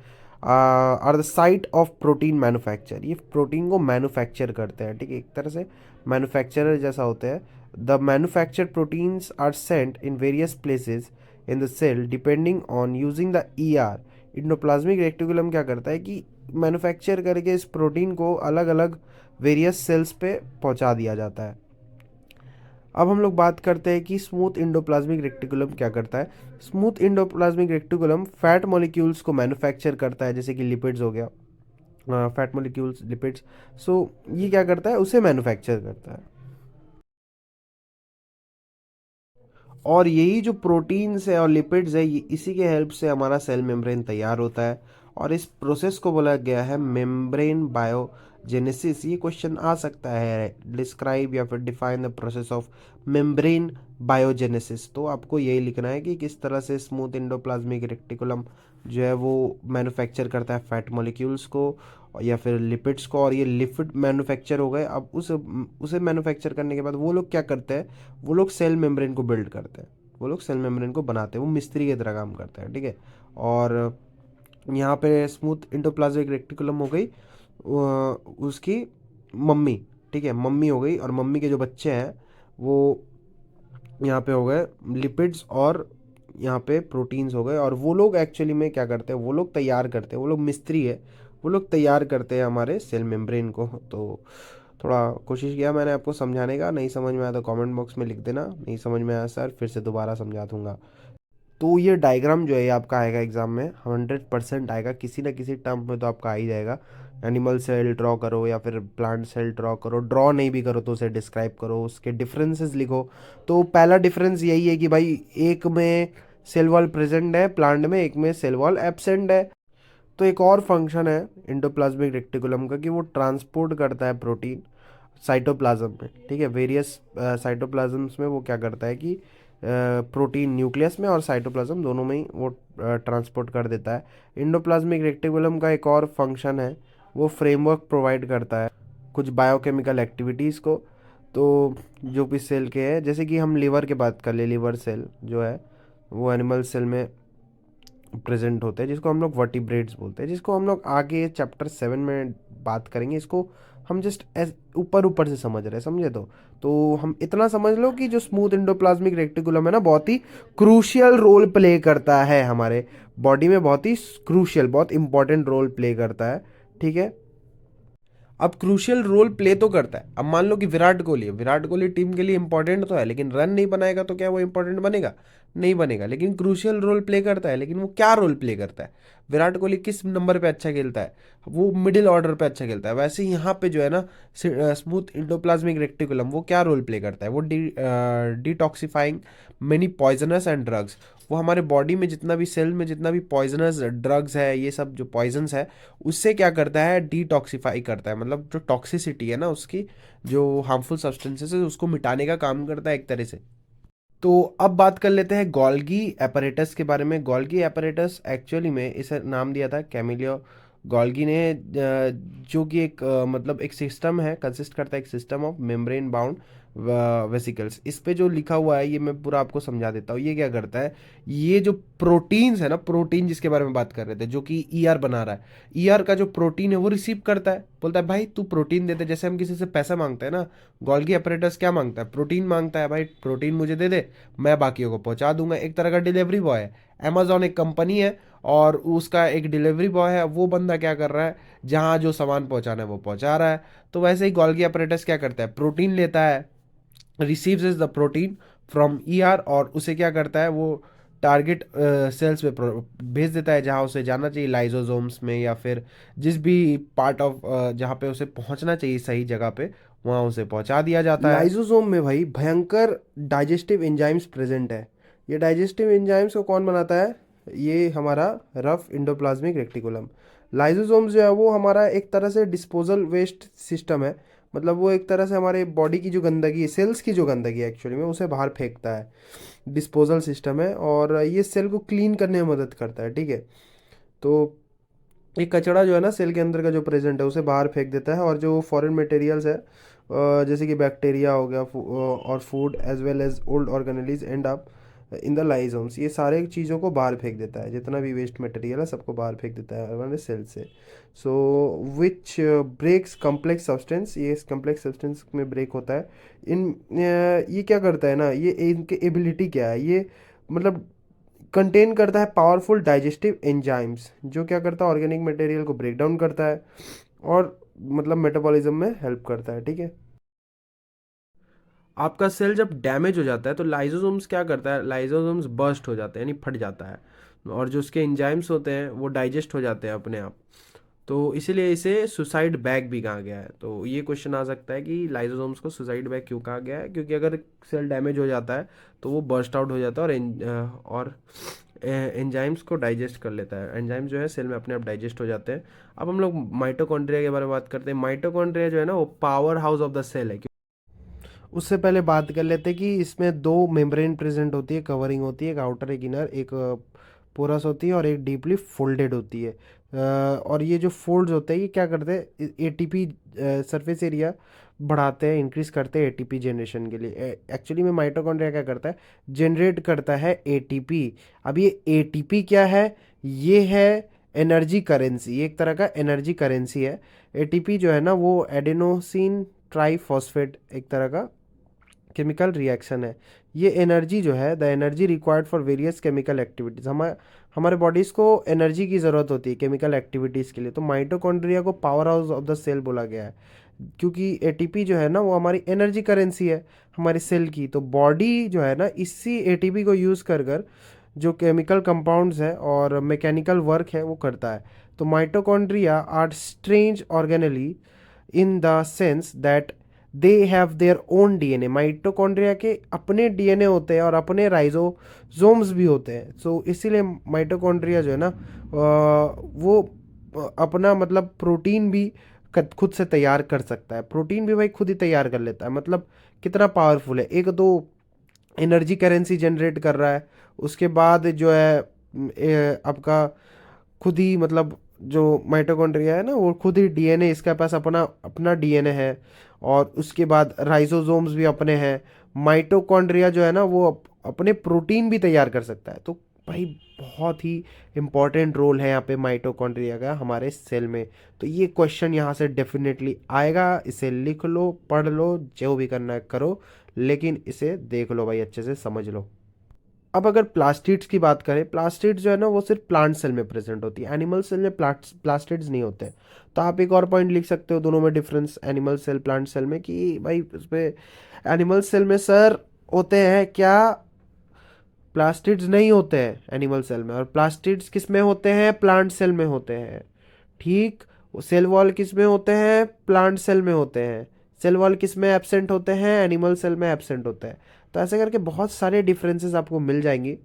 Are the site of protein manufacture, ये प्रोटीन को मैन्युफैक्चर करते हैं, ठीक है, एक तरह से मैन्युफैक्चरर जैसा होते हैं। The manufactured proteins are sent in various places in the cell depending on using the E R. Endoplasmic reticulum क्या करता है कि मैन्युफैक्चर करके इस प्रोटीन को अलग अलग वेरियस सेल्स पे पहुंचा दिया जाता है। अब हम लोग बात करते हैं कि स्मूथ इंडोप्लाज्मिक रेक्टिकुलम क्या करता है। Smooth endoplasmic reticulum fat molecules को मैन्युफैक्चर करता है, जैसे कि लिपिड्स हो गया, फैट मॉलिक्यूल्स, लिपिड्स। सो ये क्या करता है, उसे मैन्युफैक्चर करता है। और यही जो प्रोटीन्स है और लिपिड्स है, ये इसी के हेल्प से हमारा सेल मेम्ब्रेन तैयार होता है। और इस प्रोसेस को बोला गया है मेम्ब्रेन बायोजेनेसिस। ये क्वेश्चन आ सकता है, डिस्क्राइब या फिर define the process of membrane biogenesis. तो आपको यही लिखना है कि किस तरह से स्मूथ इंडोप्लाज्मिक रेक्टिकुलम जो है वो मैन्युफैक्चर करता है फैट मॉलिक्यूल्स को या फिर लिपिड्स को। और ये लिपिड मैन्युफैक्चर हो गए। अब उसे मैन्युफैक्चर करने के बाद वो लोग क्या करते हैं, वो लोग सेल मेम्ब्रेन को बिल्ड करते हैं, वो लोग सेल मेम्ब्रेन को बनाते हैं, वो मिस्त्री की तरह काम करते हैं, ठीक है। और यहाँ पे स्मूथ इंडोप्लाज्मिक रेक्टिकुलम हो गई उसकी मम्मी, ठीक है, मम्मी हो गई। और मम्मी के जो बच्चे हैं वो यहाँ पे हो गए लिपिड्स और यहाँ पे प्रोटीन्स हो गए। और वो लोग एक्चुअली में क्या करते हैं, वो लोग तैयार करते हैं, वो लोग मिस्त्री है, वो लोग तैयार करते हैं हमारे सेल मेम्ब्रेन को। तो थोड़ा कोशिश किया मैंने आपको समझाने का, नहीं समझ में आया तो कमेंट बॉक्स में लिख देना, नहीं समझ में आया सर फिर से दोबारा समझा दूंगा। तो ये डायग्राम जो है ये आपका आएगा एग्जाम में, 100% आएगा, किसी ना किसी टर्म में तो आपका आ ही जाएगा। एनिमल सेल ड्रॉ करो या फिर प्लांट सेल ड्रॉ करो, ड्रॉ नहीं भी करो तो उसे डिस्क्राइब करो, उसके डिफरेंसेस लिखो। तो पहला डिफरेंस यही है कि भाई एक में सेल वॉल प्रेजेंट है प्लांट में, एक में सेल वॉल एब्सेंट है। तो एक और फंक्शन है इंडोप्लाज्मिक रेक्टिकुलम का कि वो ट्रांसपोर्ट करता है प्रोटीन साइटोप्लाज्म में, ठीक है, वेरियस साइटोप्लाज्म्स में वो क्या करता है कि प्रोटीन न्यूक्लियस में और साइटोप्लाज्म दोनों में ही वो ट्रांसपोर्ट कर देता है। इंडोप्लाज्मिक रेक्टिकुलम का एक और फंक्शन है, वो फ्रेमवर्क प्रोवाइड करता है कुछ बायोकेमिकल एक्टिविटीज़ को। तो जो भी सेल के हैं, जैसे कि हम लीवर की बात कर ले, लीवर सेल जो है वो एनिमल सेल में प्रेजेंट होते हैं, जिसको हम लोग वर्टिब्रेट्स बोलते हैं, जिसको हम लोग आगे चैप्टर 7 में बात करेंगे। इसको हम जस्ट ऊपर ऊपर से समझ रहे हैं, समझे। तो हम इतना समझ लो कि जो स्मूथ इंडोप्लाज्मिक रेक्टिकुलम है ना, बहुत ही क्रूशियल रोल प्ले करता है हमारे बॉडी में, बहुत ही क्रूशियल, बहुत इंपॉर्टेंट रोल प्ले करता है, ठीक है। अब क्रूशियल रोल प्ले तो करता है। अब मान लो कि विराट कोहली टीम के लिए इंपॉर्टेंट तो है, लेकिन रन नहीं बनाएगा तो क्या वो इंपॉर्टेंट बनेगा, नहीं बनेगा। लेकिन क्रूशियल रोल प्ले करता है, लेकिन वो क्या रोल प्ले करता है, विराट कोहली किस नंबर पे अच्छा खेलता है, वो मिडिल ऑर्डर पे अच्छा खेलता है। वैसे ही यहाँ पे जो है ना स्मूथ इंडोप्लाज्मिक रेक्टिकुलम वो क्या रोल प्ले करता है, वो detoxifying many poisonous and drugs, वो हमारे बॉडी में जितना भी सेल में जितना भी पॉइजनस ड्रग्स है, ये सब जो पॉइजन्स है, उससे क्या करता है, डिटॉक्सिफाई करता है, मतलब जो टॉक्सिसिटी है ना उसकी, जो हार्मफुल सब्सटेंसेस है उसको मिटाने का काम करता है एक तरह से। तो अब बात कर लेते हैं गोल्गी एपरेटस के बारे में। गोल्गी एपरेटस एक्चुअली में इसे नाम दिया था कैमिलियो गोल्गी ने, जो कि एक मतलब एक सिस्टम है, कंसिस्ट करता है एक system of membrane bound vesicles. इस पे जो लिखा हुआ है ये मैं पूरा आपको समझा देता हूँ। ये क्या करता है, ये जो प्रोटीन्स है ना, प्रोटीन जिसके बारे में बात कर रहे थे, जो कि ईआर बना रहा है, ईआर का जो प्रोटीन है वो रिसीव करता है, बोलता है भाई तू प्रोटीन दे दे। जैसे हम किसी से पैसा मांगते हैं ना, गोल्गी अपरेटस क्या मांगता है, प्रोटीन मांगता है, भाई प्रोटीन मुझे दे दे, मैं बाकियों को पहुंचा दूंगा। एक तरह का डिलीवरी बॉय है। अमेजोन एक कंपनी है और उसका एक डिलीवरी बॉय है, वो बंदा क्या कर रहा है, जहाँ जो सामान पहुंचाना है वो पहुंचा रहा है। तो वैसे ही गोल्गी अपरेटस क्या करता है, प्रोटीन लेता है, receives is the protein from ER, और उसे क्या करता है, वो टारगेट सेल्स पे भेज देता है जहाँ उसे जाना चाहिए, लाइजोसोम्स में या फिर जिस भी पार्ट ऑफ जहाँ पे उसे पहुँचना चाहिए सही जगह पे, वहाँ उसे पहुँचा दिया जाता है। लाइजोसोम में भाई भयंकर डाइजेस्टिव एंजाइम्स प्रेजेंट है। ये डाइजेस्टिव एंजाइम्स को कौन बनाता है, ये हमारा रफ इंडोप्लाज्मिक रेक्टिकुलम। लाइजोसोम्स जो है वो हमारा एक तरह से डिस्पोजल वेस्ट सिस्टम है, मतलब वो एक तरह से हमारे बॉडी की जो गंदगी है, सेल्स की जो गंदगी है एक्चुअली में, उसे बाहर फेंकता है। डिस्पोजल सिस्टम है और ये सेल को क्लीन करने में मदद करता है, ठीक है। तो ये कचरा जो है ना सेल के अंदर का जो प्रेजेंट है उसे बाहर फेंक देता है, और जो फॉरेन मटेरियल्स है जैसे कि बैक्टीरिया हो गया और food as well as old organelles end up in the lysosomes, ये सारे चीज़ों को बाहर फेंक देता है, जितना भी वेस्ट मटेरियल है सबको बाहर फेंक देता है हमारे सेल से। सो विच ब्रेक्स कम्प्लेक्स सब्सटेंस, ये इस कम्प्लेक्स सब्सटेंस में ब्रेक होता है। ये क्या करता है ना, ये इनके एबिलिटी क्या है, ये मतलब कंटेन करता है पावरफुल डाइजेस्टिव एंजाइम्स, जो क्या करता है, ऑर्गेनिक मटेरियल को ब्रेक डाउन करता है और मतलब मेटाबॉलिज्म में हेल्प करता है, ठीक है। आपका सेल जब डैमेज हो जाता है तो लाइजोसोम्स क्या करता है, लाइजोसोम्स बर्स्ट हो जाते हैं, यानी फट जाता है, और जो उसके एंजाइम्स होते हैं वो डाइजेस्ट हो जाते हैं अपने आप। तो इसीलिए इसे सुसाइड बैग भी कहा गया है। तो ये क्वेश्चन आ सकता है कि लाइजोसोम्स को सुसाइड बैग क्यों कहा गया है, क्योंकि अगर सेल डैमेज हो जाता है तो वो बर्स्ट आउट हो जाता है और एंजाइम्स को डाइजेस्ट कर लेता है। एंजाइम्स जो है सेल में अपने आप डाइजेस्ट हो जाते हैं। अब हम लोग माइटोकॉन्ड्रिया के बारे में बात करते हैं। माइटोकॉन्ड्रिया जो है ना वो power house of the cell है। उससे पहले बात कर लेते हैं कि इसमें दो मेम्ब्रेन प्रेजेंट होती है, कवरिंग होती है, एक आउटर एक इनर, एक पोरस होती है और एक डीपली फोल्डेड होती है। और ये जो फोल्ड्स होते हैं ये क्या करते हैं, एटीपी सरफेस एरिया बढ़ाते हैं, इंक्रीज करते हैं एटीपी जनरेशन के लिए। एक्चुअली में माइटोकॉन्ड्रिया क्या करता है, जनरेट करता है एटीपी। अब ये एटीपी क्या है, ये है एनर्जी करेंसी, ये एक तरह का एनर्जी करेंसी है। एटीपी जो है ना वो एडेनोसिन ट्राइफॉस्फेट एक तरह का केमिकल रिएक्शन है। ये एनर्जी जो है, the energy required for various chemical activities, हमारे बॉडीज़ को एनर्जी की ज़रूरत होती है केमिकल एक्टिविटीज़ के लिए। तो माइटोकॉन्ड्रिया को power house of the cell बोला गया है, क्योंकि एटीपी जो है ना वो हमारी एनर्जी करेंसी है हमारे सेल की। तो बॉडी जो है ना इसी एटीपी को यूज़ कर कर जो केमिकल कंपाउंड्स है और मैकेनिकल वर्क है वो करता है। तो mitochondria are strange organelle in the sense that they have their own DNA. Mitochondria के अपने डीएनए होते हैं और अपने राइजोसोम्स भी होते हैं। सो इसीलिए माइटोकॉन्ड्रिया जो है ना वो अपना मतलब प्रोटीन भी खुद से तैयार कर सकता है। प्रोटीन भी भाई खुद ही तैयार कर लेता है, मतलब कितना पावरफुल है। एक तो एनर्जी करेंसी जनरेट कर रहा है, उसके बाद जो है आपका खुद ही मतलब जो माइटोकॉन्ड्रिया है ना वो खुद ही डीएनए, इसके पास अपना अपना डीएनए है, और उसके बाद राइजोसोम्स भी अपने हैं। माइटोकॉन्ड्रिया जो है ना वो अपने प्रोटीन भी तैयार कर सकता है। तो भाई बहुत ही इंपॉर्टेंट रोल है यहाँ पे माइटोकॉन्ड्रिया का हमारे सेल में। तो ये क्वेश्चन यहाँ से डेफिनेटली आएगा, इसे लिख लो, पढ़ लो, जो भी करना है करो, लेकिन इसे देख लो भाई, अच्छे से समझ लो। अब अगर प्लास्टिड्स की बात करें, प्लास्टिड्स जो है ना वो सिर्फ प्लांट सेल में प्रेजेंट होती है, एनिमल सेल में प्लास्टिड्स नहीं होते। तो आप एक और पॉइंट लिख सकते हो दोनों में difference, animal cell plant cell में, कि भाई उसमें एनिमल सेल में सर होते हैं क्या, प्लास्टिड्स नहीं होते हैं एनिमल सेल में। और प्लास्टिड्स किस में होते हैं, प्लांट सेल में होते हैं, ठीक। सेल वॉल किस में होते हैं, प्लांट सेल में होते हैं। सेल वॉल किस में एब्सेंट होते हैं, एनिमल सेल में एब्सेंट होते हैं। तो ऐसे करके बहुत सारे डिफरेंसेस आपको मिल जाएंगी।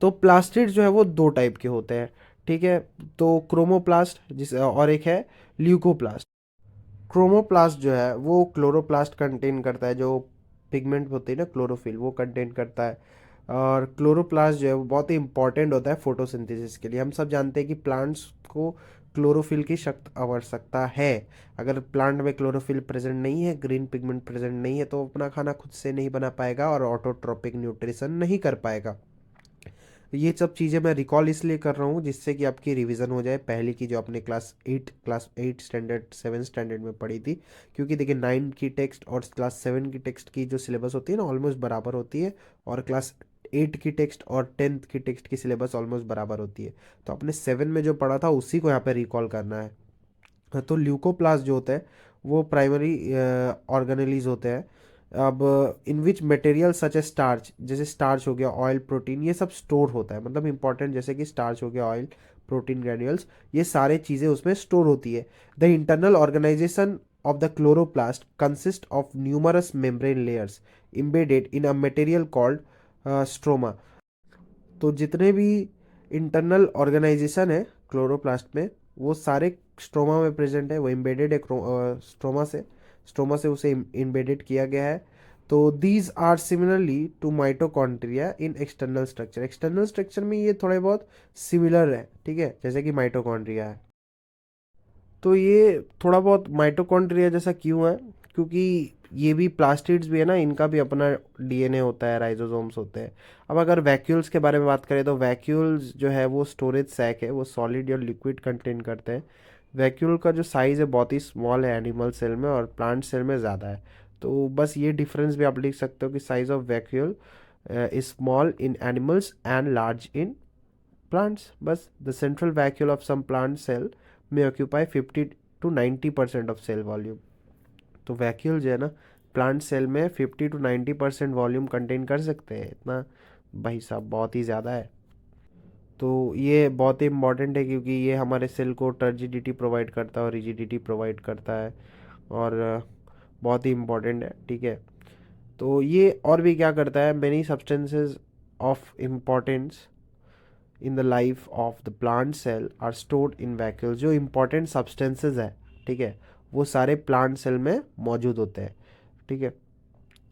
तो प्लास्टिड जो है वो दो टाइप के होते हैं, ठीक है। तो क्रोमोप्लास्ट जिस और एक है ल्यूकोप्लास्ट। क्रोमोप्लास्ट जो है वो क्लोरोप्लास्ट कंटेन करता है, जो पिगमेंट होती है ना क्लोरोफिल, वो कंटेन करता है। और क्लोरोप्लास्ट जो है वो बहुत ही इंपॉर्टेंट होता है फोटोसिंथेसिस के लिए। हम सब जानते हैं कि प्लांट्स को क्लोरोफिल की सख्त आवश्यकता है। अगर प्लांट में क्लोरोफिल प्रेजेंट नहीं है, ग्रीन पिगमेंट प्रेजेंट नहीं है, तो अपना खाना खुद से नहीं बना पाएगा और ऑटोट्रोपिक न्यूट्रिशन नहीं कर पाएगा। ये सब चीज़ें मैं रिकॉल इसलिए कर रहा हूँ जिससे कि आपकी रिवीजन हो जाए पहले की, जो आपने क्लास 8 स्टैंडर्ड 7 स्टैंडर्ड में पढ़ी थी। क्योंकि देखिए 9 की टेक्स्ट और क्लास 7 की टेक्स्ट की जो सिलेबस होती है ना ऑलमोस्ट बराबर होती है, और क्लास 8 की टेक्स्ट और 10th की टेक्स्ट की सिलेबस ऑलमोस्ट बराबर होती है। तो आपने 7 में जो पढ़ा था उसी को यहाँ पे रिकॉल करना है। तो ल्यूकोप्लास्ट जो होता है वो प्राइमरी ऑर्गेनेलीज होते हैं। अब in which material such a starch, जैसे स्टार्च हो गया, ऑयल, प्रोटीन, ये सब स्टोर होता है। मतलब इंपॉर्टेंट जैसे कि स्टार्च हो गया, ऑयल, प्रोटीन, ग्रेन्यूल्स, ये सारे चीज़ें उसमें स्टोर होती है। The internal organisation of the chloroplast consist of numerous membrane layers embedded in a material called stroma. तो जितने भी इंटरनल ऑर्गेनाइजेशन है क्लोरोप्लास्ट में, वो सारे स्ट्रोमा में प्रेजेंट है, वो एम्बेडेड है स्ट्रोमा से उसे एम्बेडेड किया गया है। तो these are similarly to mitochondria in external structure. External structure में ये थोड़े बहुत सिमिलर है, ठीक है, जैसे कि माइटोकॉन्ड्रिया है। तो ये थोड़ा बहुत माइटोकॉन्ड्रिया जैसा क्यों है? क्योंकि ये भी प्लास्टिड्स भी है ना, इनका भी अपना डीएनए होता है, राइजोसोम्स होते हैं। अब अगर वैक्यूल्स के बारे में बात करें तो वैक्यूल्स जो है वो स्टोरेज सैक है, वो सॉलिड या लिक्विड कंटेन करते हैं। वैक्यूल का जो साइज़ है बहुत ही स्मॉल है एनिमल सेल में, और प्लांट सेल में ज़्यादा है। तो बस ये डिफरेंस भी आप लिख सकते हो कि size of vacuole is small in animals and large in plants. बस the central vacuole of some plant cell may occupy 50 to 90% of cell volume. तो वैक्यूल जो है ना प्लांट सेल में 50 to 90% वॉल्यूम कंटेन कर सकते हैं। इतना भाई साहब बहुत ही ज़्यादा है। तो ये बहुत ही इम्पॉर्टेंट है क्योंकि ये हमारे सेल को टर्जिडिटी प्रोवाइड करता है और रिजिडिटी प्रोवाइड करता है, और बहुत ही इम्पॉर्टेंट है, ठीक है। तो ये और भी क्या करता है, many substances of importance in the life of the plant cell are stored in vacuoles. जो इंपॉर्टेंट सब्सटेंसेज है, ठीक है, वो सारे प्लांट सेल में मौजूद होते हैं, ठीक है।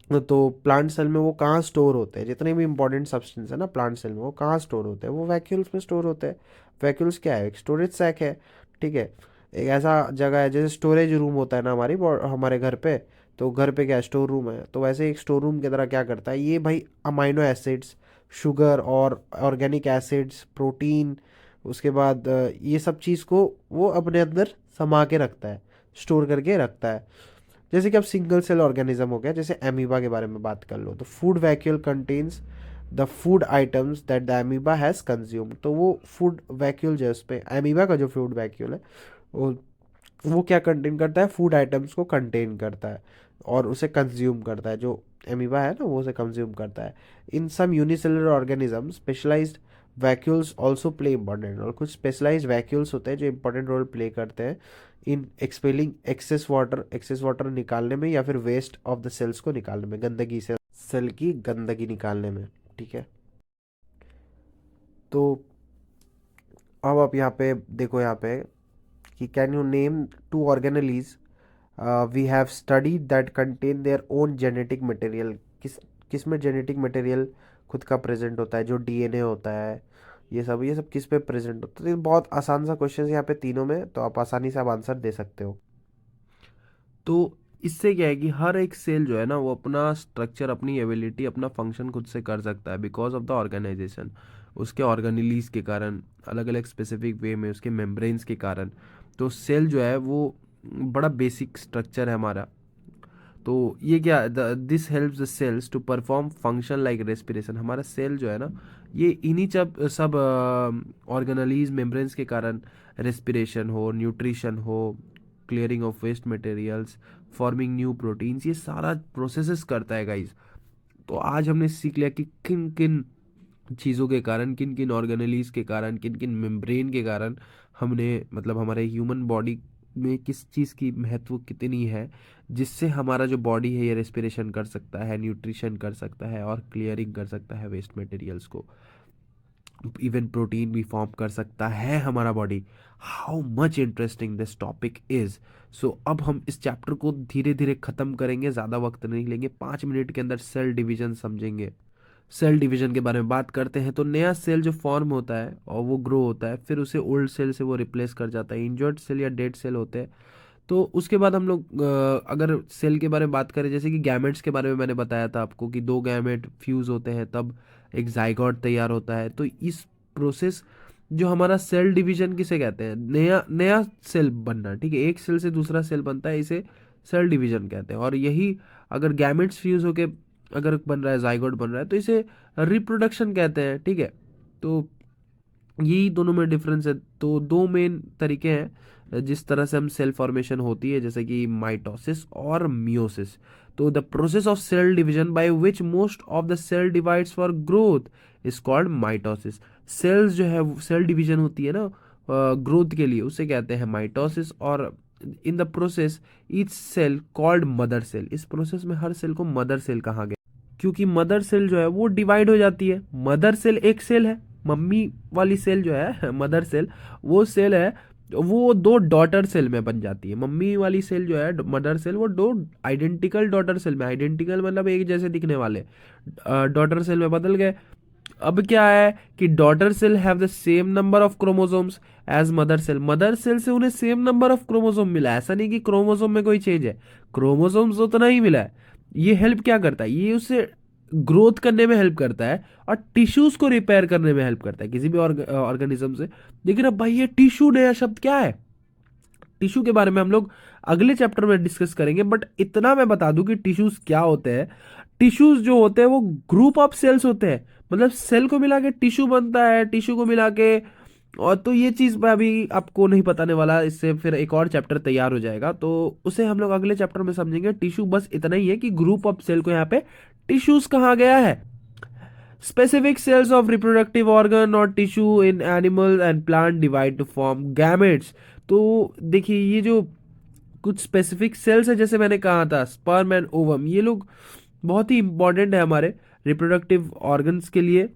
तो प्लांट सेल में वो कहाँ स्टोर होते हैं, जितने भी इंपॉर्टेंट सब्सटेंस है ना प्लांट सेल में, वो कहाँ स्टोर होते हैं, वो वैक्यूल्स में स्टोर होते हैं। वैक्यूल्स क्या है? एक स्टोरेज सैक है, ठीक है। एक ऐसा जगह है जैसे स्टोरेज रूम होता है ना हमारे घर पे। तो घर पे क्या स्टोर रूम है, तो वैसे एक स्टोर रूम की तरह क्या करता है ये भाई, अमाइनो एसिड्स, शुगर और ऑर्गेनिक एसिड्स, प्रोटीन, उसके बाद ये सब चीज़ को वो अपने अंदर समा के रखता है, स्टोर करके रखता है। जैसे कि अब सिंगल सेल ऑर्गेनिज्म हो गया, जैसे एमीबा के बारे में बात कर लो, तो food vacuole contains the food items that the amoeba has consume. तो वो फूड वैक्यूल जो है उस पे एमीबा का जो फूड वैक्यूल है वो वो क्या कंटेन करता है? फूड आइटम्स को कंटेन करता है और उसे कंज्यूम करता है। जो एमीबा है ना वो उसे कंज्यूम करता है। In some unicellular organism specialised vacuoles also play important role. कुछ स्पेशलाइज्ड वैक्यूल्स होते हैं जो इंपॉर्टेंट रोल प्ले करते हैं इन एक्सपेलिंग एक्सेस वाटर निकालने में, या फिर वेस्ट ऑफ द सेल्स को निकालने में, गंदगी से सेल की गंदगी निकालने में, ठीक है। तो अब आप यहाँ पे देखो, यहाँ पे कि can you name two organelles we have studied that contain their own genetic material. किस में जेनेटिक मटेरियल खुद का प्रेजेंट होता है, जो डीएनए होता है, ये सब किस पे प्रेजेंट होता है? तो ये बहुत आसान सा क्वेश्चन है यहाँ पे तीनों में, तो आप आसानी से आप आंसर दे सकते हो। तो इससे क्या है कि हर एक सेल जो है ना वो अपना स्ट्रक्चर, अपनी एबिलिटी, अपना फंक्शन खुद से कर सकता है बिकॉज ऑफ द ऑर्गेनाइजेशन। उसके ऑर्गेनेलीज के कारण, अलग अलग स्पेसिफिक वे में उसके मेम्ब्रेन्स के कारण। तो सेल जो है वो बड़ा बेसिक स्ट्रक्चर है हमारा। तो ये क्या, this helps the cells to perform function like respiration. हमारा सेल जो है ना ये इन्हीं सब ऑर्गेनलीज मेम्ब्रेन्स के कारण रेस्पिरेशन हो, न्यूट्रिशन हो, clearing of waste materials, forming new proteins, ये सारा प्रोसेसेस करता है गाइज। तो आज हमने सीख लिया कि किन किन चीज़ों के कारण, किन किन ऑर्गेनलीज के कारण, किन किन मेम्ब्रेन के कारण हमने, मतलब हमारे ह्यूमन बॉडी में किस चीज़ की महत्व कितनी है, जिससे हमारा जो बॉडी है ये रेस्पिरेशन कर सकता है, न्यूट्रिशन कर सकता है और क्लियरिंग कर सकता है वेस्ट मटेरियल्स को। इवन प्रोटीन भी फॉर्म कर सकता है हमारा body. How much interesting this topic is. So अब हम इस चैप्टर को धीरे धीरे खत्म करेंगे, ज़्यादा वक्त नहीं लेंगे, 5 मिनट के अंदर सेल डिवीजन समझेंगे। सेल डिवीजन के बारे में बात करते हैं तो नया सेल जो फॉर्म होता है और वो ग्रो होता है, फिर उसे ओल्ड सेल से वो रिप्लेस कर जाता है। इंजर्ड सेल या डेड सेल होते हैं। तो उसके बाद हम लोग अगर सेल के बारे में बात करें, जैसे कि गैमेट्स के बारे में मैंने बताया था आपको कि दो गैमेट फ्यूज होते हैं तब एक जाइगोट तैयार होता है। तो इस प्रोसेस जो हमारा सेल डिवीजन किसे कहते हैं, नया नया सेल बनना, ठीक है, एक सेल से दूसरा सेल बनता है, इसे सेल डिवीजन कहते हैं। और यही अगर गैमेट्स फ्यूज होके अगर बन रहा है, जाइगोट बन रहा है, तो इसे रिप्रोडक्शन कहते हैं, ठीक है। तो यही दोनों में डिफरेंस है। तो दो मेन तरीके हैं जिस तरह से हम सेल फॉर्मेशन होती है, जैसे कि माइटोसिस और मियोसिस। तो the process of cell division by which most of the cell divides for growth is called mitosis. Cells जो है सेल डिवीजन होती है ना ग्रोथ के लिए, उसे कहते हैं माइटोसिस। और in the process each cell called mother cell, इस प्रोसेस में हर सेल को मदर सेल कहा गया, क्योंकि मदर सेल जो है वो डिवाइड हो जाती है। मदर सेल एक सेल है, मम्मी वाली सेल जो है मदर सेल, वो सेल है, वो दो डॉटर सेल में बन जाती है। मम्मी वाली सेल जो है मदर सेल, वो दो आइडेंटिकल डॉटर सेल में, आइडेंटिकल मतलब एक जैसे दिखने वाले डॉटर सेल में बदल गए। अब क्या है कि daughter cell have the same number of chromosomes as mother cell. Mother cell से उन्हें सेम नंबर ऑफ क्रोमोसोम मिला है, ऐसा नहीं कि क्रोमोसोम में कोई चेंज है, क्रोमोसोम्स उतना ही मिला है। ये हेल्प क्या करता है, ये उससे ग्रोथ करने में हेल्प करता है और टिश्यूज को रिपेयर करने में हेल्प करता है किसी भी ऑर्गेनिज्म से। लेकिन अब भाई ये टिश्यू नया शब्द क्या है, टिश्यू के बारे में हम लोग अगले चैप्टर में डिस्कस करेंगे। बट इतना मैं बता दूं कि टिश्यूज क्या होते हैं। टिश्यूज जो होते हैं वो ग्रुप ऑफ सेल्स होते हैं, मतलब सेल को मिला के टिश्यू बनता है, टिश्यू को मिला के। और तो ये चीज मैं अभी आपको नहीं बताने वाला, इससे फिर एक और चैप्टर तैयार हो जाएगा, तो उसे हम लोग अगले चैप्टर में समझेंगे। टिश्यू बस इतना ही है कि ग्रुप ऑफ सेल को यहाँ पे टिश्यूज कहा गया है। Specific cells of reproductive organ or tissue in animal and plant divide to form gametes। तो देखिए ये जो कुछ स्पेसिफिक सेल्स है, जैसे मैंने कहा था स्पर्म एंड ओवम, ये लोग बहुत ही इंपॉर्टेंट है हमारे रिप्रोडक्टिव ऑर्गन्स के लिए,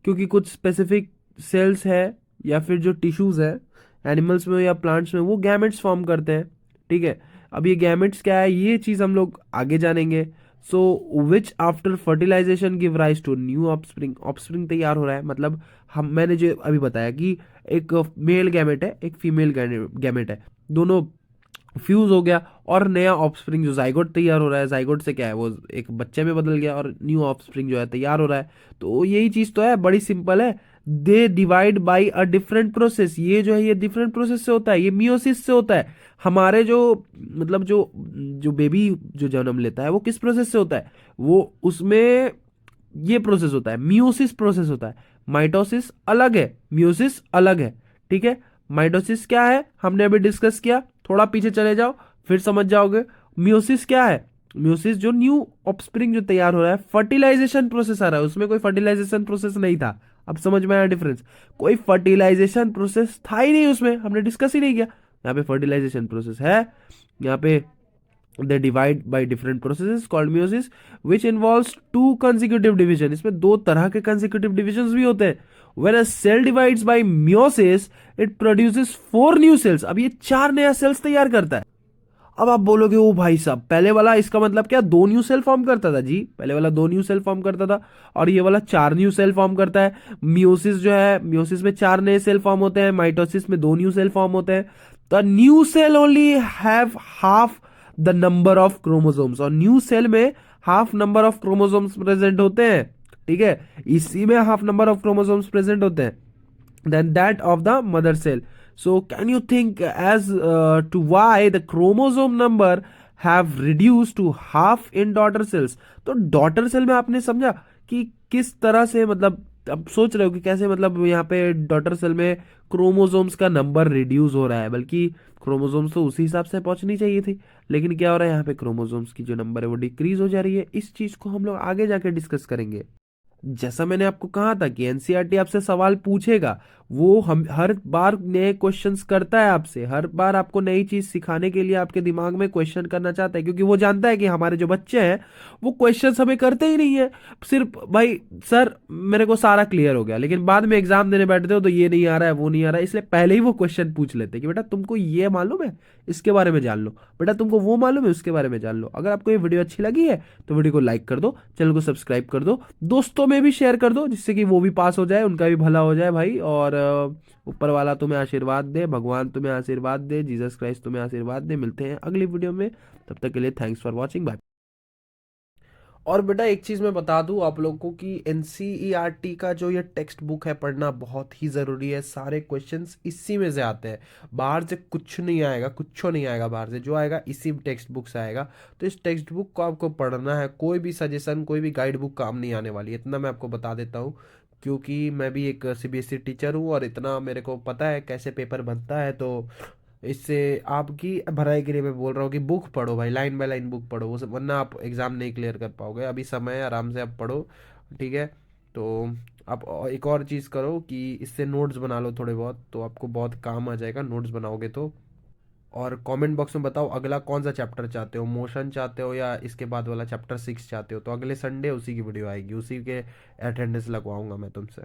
क्योंकि कुछ स्पेसिफिक सेल्स है या फिर जो टिश्यूज है एनिमल्स में या प्लांट्स में, वो गैमेट्स फॉर्म करते हैं, ठीक है। अब ये गैमेट्स क्या है, ये चीज़ हम लोग आगे जानेंगे। So which after fertilisation give rise to new offspring. Offspring तैयार हो रहा है, मतलब हम मैंने जो अभी बताया कि एक मेल गैमेट है, एक फीमेल गैमेट है, दोनों फ्यूज हो गया और नया ऑफस्प्रिंग जो जाइगोट तैयार हो रहा है। जाइगोट से क्या है, वो एक बच्चे में बदल गया और न्यू ऑफस्प्रिंग जो है तैयार हो रहा है। तो यही चीज तो है, बड़ी सिंपल है। They divide by a different process, ये जो है ये डिफरेंट प्रोसेस से होता है, ये मियोसिस से होता है। हमारे जो मतलब जो जो बेबी जो जन्म लेता है वो किस प्रोसेस से होता है, वो उसमें ये प्रोसेस होता है, मियोसिस प्रोसेस होता है। माइटोसिस अलग है, मियोसिस अलग है, ठीक है। माइटोसिस क्या है हमने अभी डिस्कस किया, थोड़ा पीछे चले जाओ फिर समझ जाओगे। मियोसिस क्या है, मियोसिस जो न्यू ऑफस्प्रिंग जो तैयार हो रहा है, फर्टिलाइजेशन प्रोसेस आ रहा है, उसमें कोई फर्टिलाइजेशन प्रोसेस नहीं था। अब समझ में आया डिफरेंस, कोई फर्टिलाइजेशन प्रोसेस था ही नहीं उसमें, हमने डिस्कस ही नहीं किया। यहाँ पे फर्टिलाइजेशन प्रोसेस है, यहाँ पे they divide by different processes called meiosis which involves two consecutive division। इसमें दो तरह के consecutive divisions भी होते हैं। when a cell divides by meiosis it produces 4 new cells। अब ये 4 नया सेल्स तैयार करता है। अब आप बोलोगे ओ भाई साहब, पहले वाला इसका मतलब क्या 2 न्यू सेल फॉर्म करता था? जी, पहले वाला 2 न्यू सेल फॉर्म करता था और ये वाला 4 न्यू सेल फॉर्म करता है। मियोसिस जो है, मियोसिस में 4 नए सेल फॉर्म होते हैं, माइटोसिस में 2 न्यू सेल फॉर्म होते हैं। The new cell only have half the number of chromosomes, और न्यू सेल में half number of chromosomes present होते हैं, ठीक है, इसी में half number of chromosomes present होते हैं than that of the mother cell। So can you think as to why the chromosome number have reduced to half in daughter cells। तो daughter cell में आपने समझा कि किस तरह से, मतलब अब सोच रहे हो कि कैसे, मतलब यहाँ पे डॉटर सेल में क्रोमोसोम्स का नंबर रिड्यूस हो रहा है, बल्कि क्रोमोसोम्स तो उसी हिसाब से पहुंचनी चाहिए थी, लेकिन क्या हो रहा है यहाँ पे क्रोमोसोम्स की जो नंबर है वो डिक्रीज हो जा रही है। इस चीज को हम लोग आगे जाके डिस्कस करेंगे। जैसा मैंने आपको कहा था कि एनसीईआरटी आपसे सवाल पूछेगा, वो हम हर बार नए क्वेश्चंस करता है आपसे, हर बार आपको नई चीज सिखाने के लिए आपके दिमाग में क्वेश्चन करना चाहता है, क्योंकि वो जानता है कि हमारे जो बच्चे हैं वो क्वेश्चंस हमें करते ही नहीं है। सिर्फ भाई सर मेरे को सारा क्लियर हो गया, लेकिन बाद में एग्जाम देने बैठते हो तो ये नहीं आ रहा है वो नहीं आ रहा है, इसलिए पहले ही वो क्वेश्चन पूछ लेते हैं कि बेटा तुमको ये मालूम है, इसके बारे में जान लो, बेटा तुमको वो मालूम है उसके बारे में जान लो। अगर आपको ये वीडियो अच्छी लगी है तो वीडियो को लाइक कर दो, चैनल को सब्सक्राइब कर दो, दोस्तों में भी शेयर कर दो, जिससे कि वो भी पास हो जाए, उनका भी भला हो जाए भाई। और ऊपर वाला तुम्हें आशीर्वाद दे, भगवान तुम्हें आशीर्वाद दे, जीसस क्राइस्ट तुम्हें आशीर्वाद दे। मिलते हैं अगली वीडियो में, तब तक के लिए थैंक्स फॉर वॉचिंग, बाय। और बेटा एक चीज़ मैं बता दूं आप लोगों को कि एनसीईआरटी का जो ये टेक्स्ट बुक है पढ़ना बहुत ही ज़रूरी है। सारे क्वेश्चंस इसी में से आते हैं, बाहर से कुछ नहीं आएगा, कुछ नहीं आएगा बाहर से, जो आएगा इसी टेक्स्ट बुक से आएगा। तो इस टेक्स्ट बुक को आपको पढ़ना है, कोई भी सजेशन कोई भी गाइड बुक काम नहीं आने वाली है, इतना मैं आपको बता देता हूँ। क्योंकि मैं भी एक सीबीएसई टीचर हूँ और इतना मेरे को पता है कैसे पेपर बनता है। तो इससे आपकी भलाई के लिए मैं बोल रहा हूँ कि बुक पढ़ो भाई, लाइन बाय लाइन बुक पढ़ो, वो सब, वरना आप एग्ज़ाम नहीं क्लियर कर पाओगे। अभी समय है, आराम से आप पढ़ो, ठीक है। तो आप एक और चीज़ करो कि इससे नोट्स बना लो थोड़े बहुत, तो आपको बहुत काम आ जाएगा नोट्स बनाओगे तो। और कमेंट बॉक्स में बताओ अगला कौन सा चैप्टर चाहते हो, मोशन चाहते हो या इसके बाद वाला चैप्टर 6 चाहते हो, तो अगले संडे उसी की वीडियो आएगी, उसी के अटेंडेंस लगवाऊंगा मैं तुमसे।